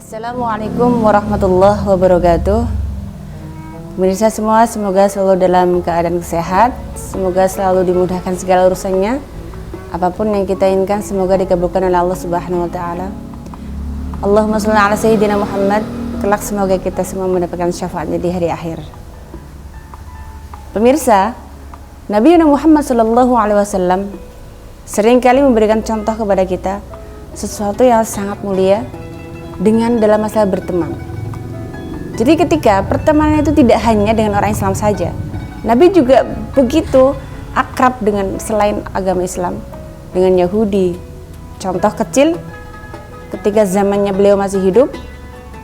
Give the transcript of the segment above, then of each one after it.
Assalamualaikum warahmatullahi wabarakatuh. Pemirsa semua, semoga selalu dalam keadaan sehat, semoga selalu dimudahkan segala urusannya. Apapun yang kita inginkan semoga dikabulkan oleh Allah Subhanahu wa taala. Allahumma shalli ala sayyidina Muhammad. Kelak semoga kita semua mendapatkan syafaatnya di hari akhir. Pemirsa, Nabi Muhammad sallallahu alaihi wasallam seringkali memberikan contoh kepada kita sesuatu yang sangat mulia dengan dalam masalah berteman. Jadi ketika pertemanan itu tidak hanya dengan orang Islam saja, Nabi juga begitu akrab dengan selain agama Islam, dengan Yahudi. Contoh kecil, ketika zamannya beliau masih hidup,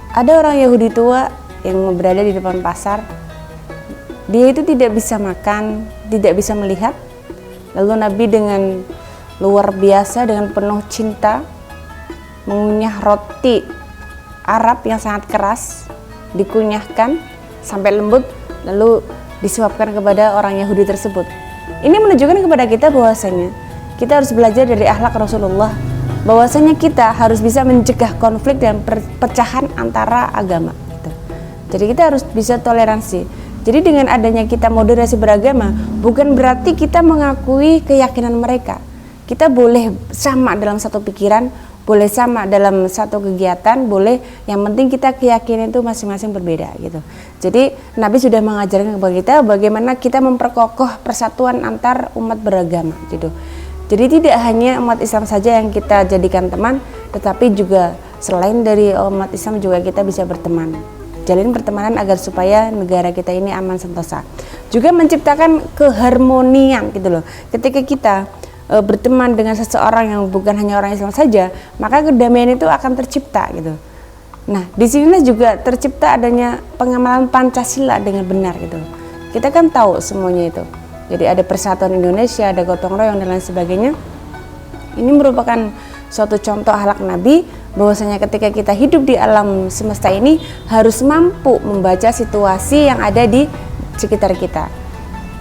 ada orang Yahudi tua yang berada di depan pasar. Dia itu tidak bisa makan, tidak bisa melihat. Lalu Nabi dengan luar biasa, dengan penuh cinta, mengunyah roti Arab yang sangat keras, dikunyahkan sampai lembut, lalu disuapkan kepada orang Yahudi tersebut. Ini menunjukkan kepada kita bahwasanya kita harus belajar dari akhlak Rasulullah, bahwasanya kita harus bisa mencegah konflik dan perpecahan antara agama gitu. Jadi kita harus bisa toleransi. Jadi dengan adanya kita moderasi beragama, bukan berarti kita mengakui keyakinan mereka. Kita boleh sama dalam satu pikiran, boleh sama dalam satu kegiatan, boleh, yang penting kita keyakinan itu masing-masing berbeda gitu. Jadi Nabi sudah mengajarkan kepada kita bagaimana kita memperkokoh persatuan antar umat beragama gitu. Jadi tidak hanya umat Islam saja yang kita jadikan teman, tetapi juga selain dari umat Islam juga kita bisa berteman. Jalin pertemanan agar supaya negara kita ini aman sentosa. Juga menciptakan keharmonian gitu loh. Ketika kita berteman dengan seseorang yang bukan hanya orang Islam saja, maka kedamaian itu akan tercipta gitu. Nah, di sini juga tercipta adanya pengamalan Pancasila dengan benar gitu. Kita kan tahu semuanya itu. Jadi ada persatuan Indonesia, ada gotong royong dan lain sebagainya. Ini merupakan suatu contoh akhlak Nabi, bahwasanya ketika kita hidup di alam semesta ini harus mampu membaca situasi yang ada di sekitar kita.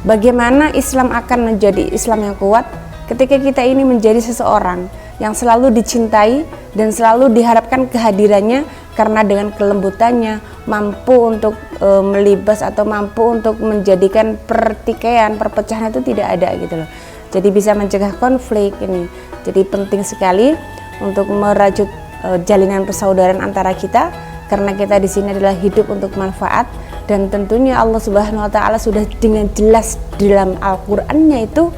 Bagaimana Islam akan menjadi Islam yang kuat ketika kita ini menjadi seseorang yang selalu dicintai dan selalu diharapkan kehadirannya, karena dengan kelembutannya mampu untuk melibas atau mampu untuk menjadikan pertikaian, perpecahan itu tidak ada gitu loh. Jadi bisa mencegah konflik ini. Jadi penting sekali untuk merajut jalinan persaudaraan antara kita, karena kita di sini adalah hidup untuk manfaat, dan tentunya Allah Subhanahu wa taala sudah dengan jelas dalam Al-Qur'annya itu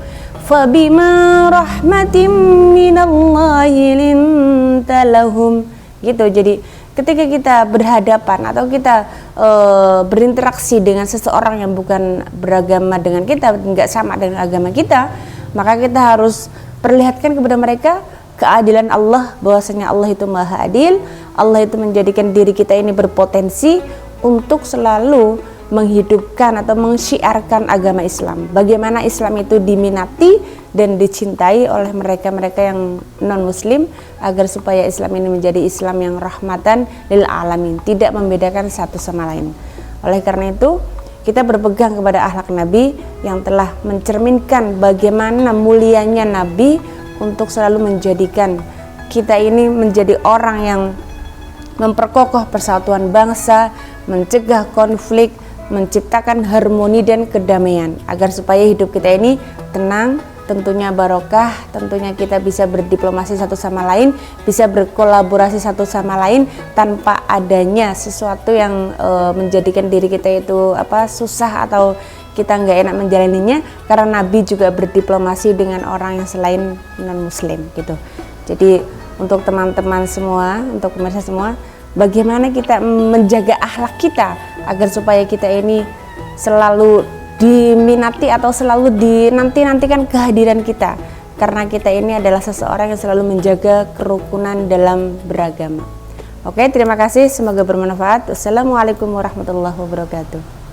fabima rahmatim minallahi linta lahum gitu. Jadi ketika kita berhadapan atau kita berinteraksi dengan seseorang yang bukan beragama dengan kita, nggak sama dengan agama kita, maka kita harus perlihatkan kepada mereka keadilan Allah, bahwasanya Allah itu maha adil. Allah itu menjadikan diri kita ini berpotensi untuk selalu menghidupkan atau mensyiarkan agama Islam. Bagaimana Islam itu diminati dan dicintai oleh mereka-mereka yang non-muslim, agar supaya Islam ini menjadi Islam yang rahmatan lil alamin, tidak membedakan satu sama lain. Oleh karena itu, kita berpegang kepada akhlak Nabi yang telah mencerminkan bagaimana mulianya Nabi untuk selalu menjadikan kita ini menjadi orang yang memperkokoh persatuan bangsa, mencegah konflik, menciptakan harmoni dan kedamaian, agar supaya hidup kita ini tenang, tentunya barokah, tentunya kita bisa berdiplomasi satu sama lain, bisa berkolaborasi satu sama lain tanpa adanya sesuatu yang menjadikan diri kita itu susah atau kita nggak enak menjalaninya, karena Nabi juga berdiplomasi dengan orang yang selain non muslim gitu. Jadi untuk teman-teman semua, untuk pemirsa semua, bagaimana kita menjaga akhlak kita agar supaya kita ini selalu diminati atau selalu dinanti-nantikan kehadiran kita, karena kita ini adalah seseorang yang selalu menjaga kerukunan dalam beragama. Oke, terima kasih, semoga bermanfaat. Wassalamualaikum warahmatullahi wabarakatuh.